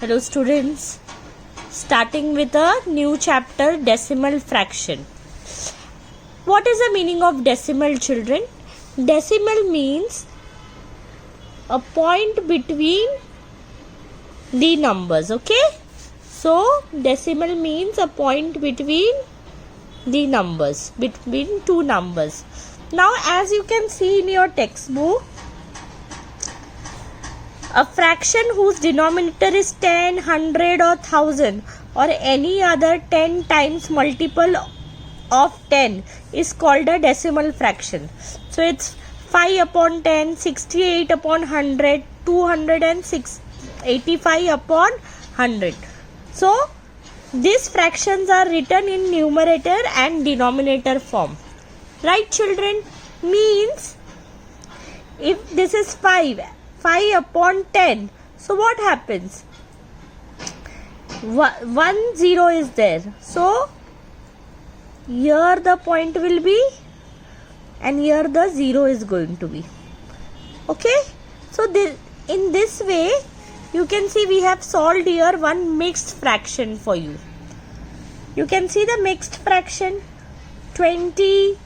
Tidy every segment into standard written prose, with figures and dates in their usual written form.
Hello students, starting with a new chapter, decimal fraction. What is the meaning of decimal, children? Decimal means a point between the numbers, okay? So decimal means a point between the numbers, between two numbers. Now as you can see in your textbook, a fraction whose denominator is 10, 100 or 1000 or any other 10 times multiple of 10 is called a decimal fraction. So it's 5 upon 10, 68 upon 100, 206, 85 upon 100. So these fractions are written in numerator and denominator form. Right, children? Means if this is 5 upon 10, so what happens? 1 0 is there, so here the point will be and here the 0 is going to be, okay? So in this way you can see we have solved here one mixed fraction for you. You can see the mixed fraction. 20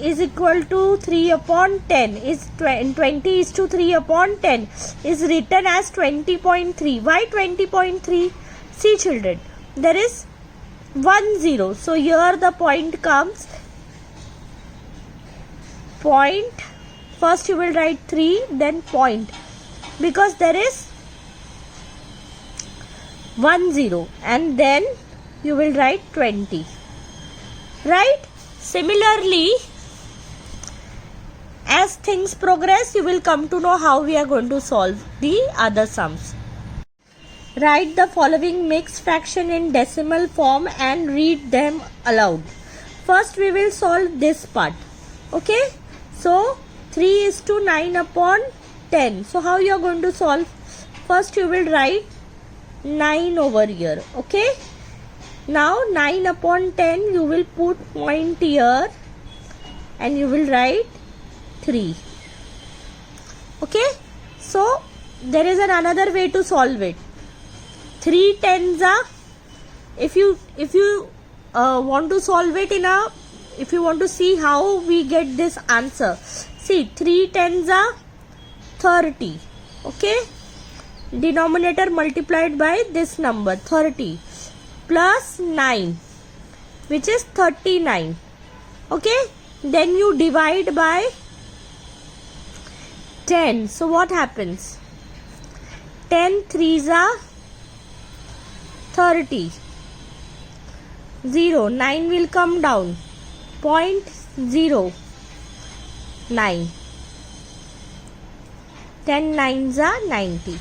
is equal to 3 upon 10 is 20 is to 3 upon 10 is written as 20.3. Why 20.3? See children, there is 1 0, so here the point comes point. First you will write 3, then point, because there is 1 0 and then you will write 20, right? Similarly, as things progress, you will come to know how we are going to solve the other sums. Write the following mixed fraction in decimal form and read them aloud. First, we will solve this part. Okay? So, 3 is to 9 upon 10. So, how you are going to solve? First, you will write 9 over here. Okay? Now 9 upon 10 you will put point here and you will write 3. Okay, so there is another way to solve it. 3 tens are, if you want to solve it if you want to see how we get this answer, see 3 tens are 30. Okay, denominator multiplied by this number 30 plus 9, which is 39. Okay, then you divide by 10. So what happens? 10 threes are 30. 0, 9 will come down. 0.09. 10 nines are 90.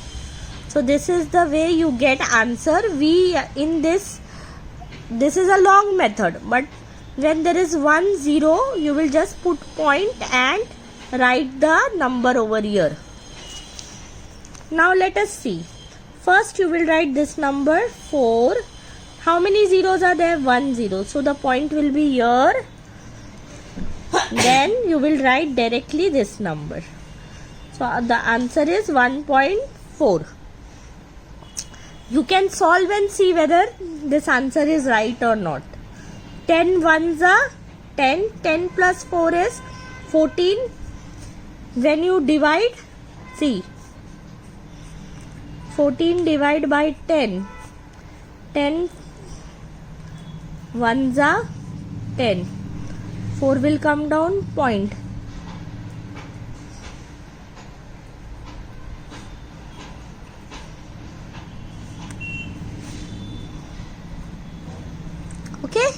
So this is the way you get answer. This is a long method, but when there is 1 0 you will just put point and write the number over here. Now let us see. First you will write this number 4. How many zeros are there? 1 0. So the point will be here. Then you will write directly this number. So the answer is 1.4. You can solve and see whether this answer is right or not. 10 ones are 10. 10 plus 4 is 14. When you divide, see, 14 divided by 10. 10 ones are 10. 4 will come down, point. Okay,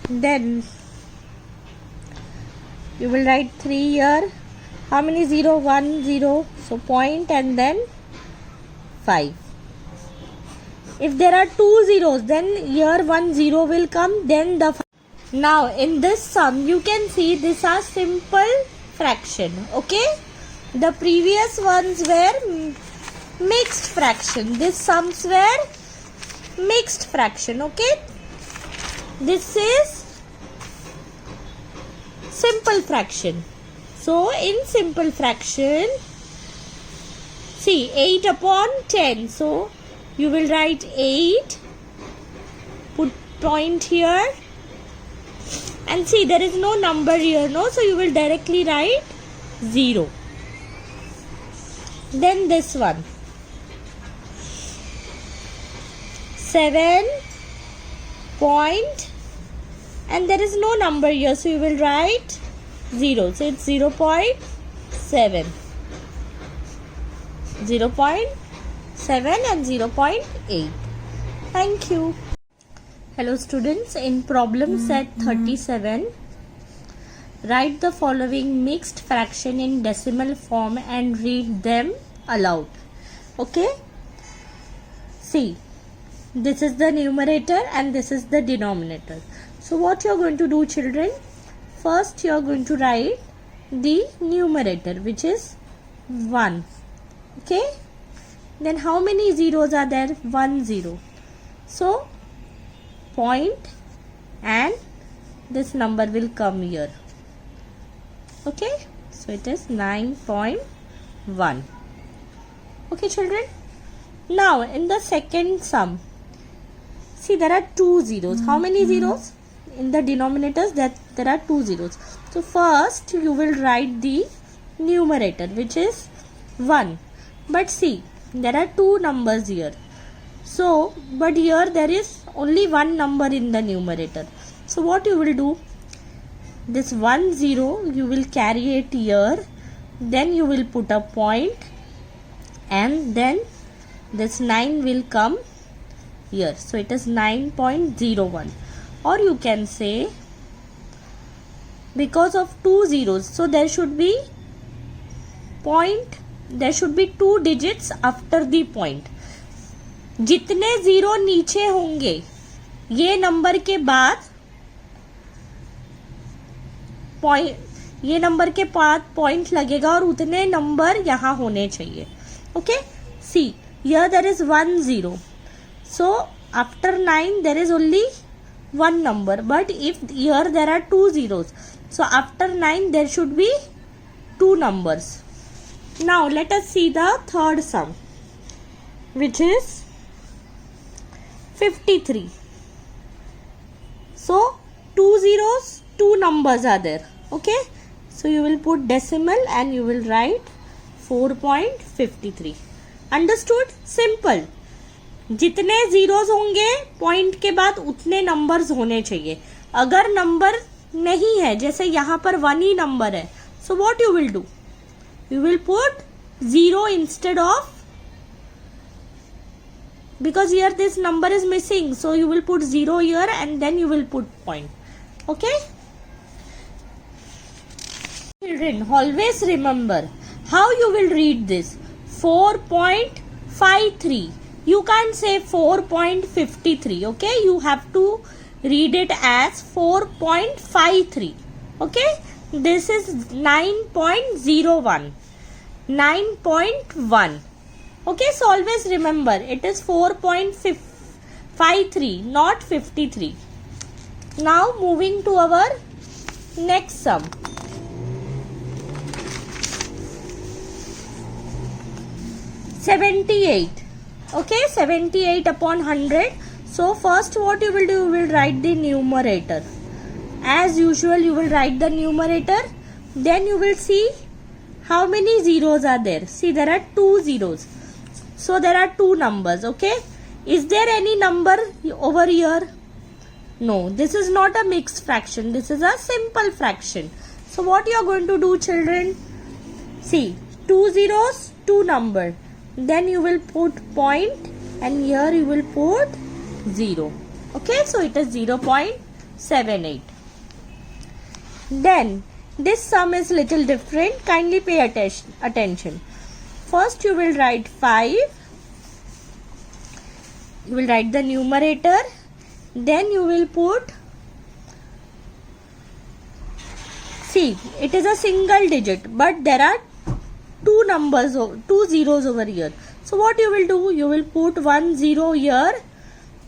then you will write 3 here. How many 0? 1 0, so point and then 5. If there are 2 zeros, then here 1 0 will come, then the 5. Now in this sum you can see these are simple fraction. Okay, the previous ones were mixed fraction. These sums were mixed fraction. Okay, this is simple fraction. So in simple fraction, see 8 upon 10. So you will write 8, put point here, and see there is no number here, no? So you will directly write 0. Then this one, 7 point, and there is no number here, so you will write 0. So it's 0.7, 0.7 and 0.8. Thank you. Hello students, in problem set 37, write the following mixed fraction in decimal form and read them aloud. Okay, see, this is the numerator and this is the denominator. So what you are going to do, children? First you are going to write the numerator, which is 1. Okay, then how many zeros are there? 1 0. So point and this number will come here. Okay, so it is 9.1. Okay children, now in the second sum, see there are 2 zeros. How many zeros? In the denominators that there are 2 zeros. So first you will write the numerator, which is 1. But see, there are 2 numbers here. So, but here there is only 1 number in the numerator. So what you will do? This 1 0 you will carry it here. Then you will put a point, and then this 9 will come here. So it is 9.01. Or you can say, because of 2 zeros, so there should be point, there should be 2 digits after the point. जितने zero नीचे होंगे ये number के बाद point, ये number के बाद point लगेगा और उतने नंबर यहाँ होने चाहिए. Okay, see here there is 1 0. So after 9 there is only 1 number, but if here there are 2 zeros, so after 9 there should be 2 numbers. Now let us see the third sum, which is 53. So 2 zeros, 2 numbers are there. Okay, so you will put decimal and you will write 4.53. Understood? Simple. जितने zeros होंगे point के बाद उतने numbers होने चाहिए. अगर number नहीं है, जैसे यहाँ पर 1 ही नंबर है, so what you will do? You will put 0 instead of, because here this number is missing, so you will put 0 here and then you will put point. Okay children, always remember how you will read this. 4.53, you can't say 4.53. okay, you have to read it as 4.53. okay, this is 9.01, 9.1. okay, so always remember it is 4.53, not 53. Now moving to our next sum. (78). Okay, 78 upon 100. So first what you will do, you will write the numerator. As usual you will write the numerator. Then you will see how many zeros are there. See, there are 2 zeros. So there are 2 numbers. Okay, is there any number over here? No, this is not a mixed fraction. This is a simple fraction. So what you are going to do, children? See, 2 zeros, 2 number. Then you will put point and here you will put 0. Okay, so it is 0.78. Then this sum is little different. Kindly pay attention. First you will write 5. You will write the numerator. Then you will put, see, it is a single digit, but there are 2 numbers, 2 zeros over here. So what you will do, you will put 1 0 here,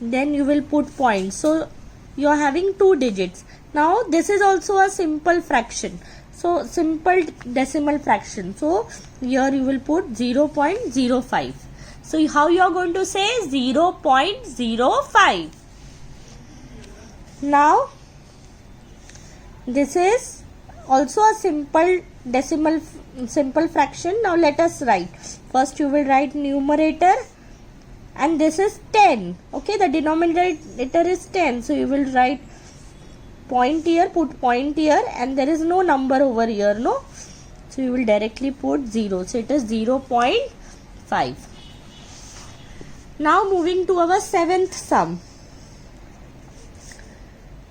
then you will put point. So you are having 2 digits. Now this is also a simple fraction. So simple decimal fraction. So here you will put 0.05. So how you are going to say 0.05. Now this is also a simple fraction. Now let us write. First you will write numerator, and this is 10. Okay, the denominator is 10. So you will write point here, put point here, and there is no number over here, no? So you will directly put 0. So it is 0.5. Now moving to our seventh sum.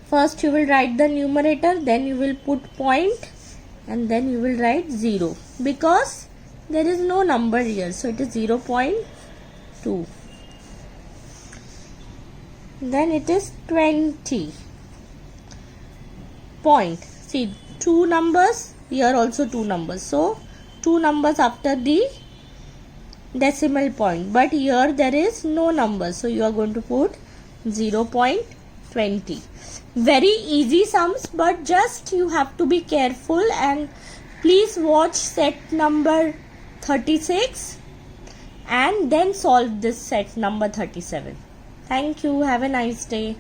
First you will write the numerator, then you will put point, and then you will write 0 because there is no number here. So it is 0.2. Then it is 20. Point. See, two numbers, here also two numbers. So two numbers after the decimal point, but here there is no number. So you are going to put 0.20. Very easy sums, but just you have to be careful, and please watch set number 36 and then solve this set number 37. Thank you. Have a nice day.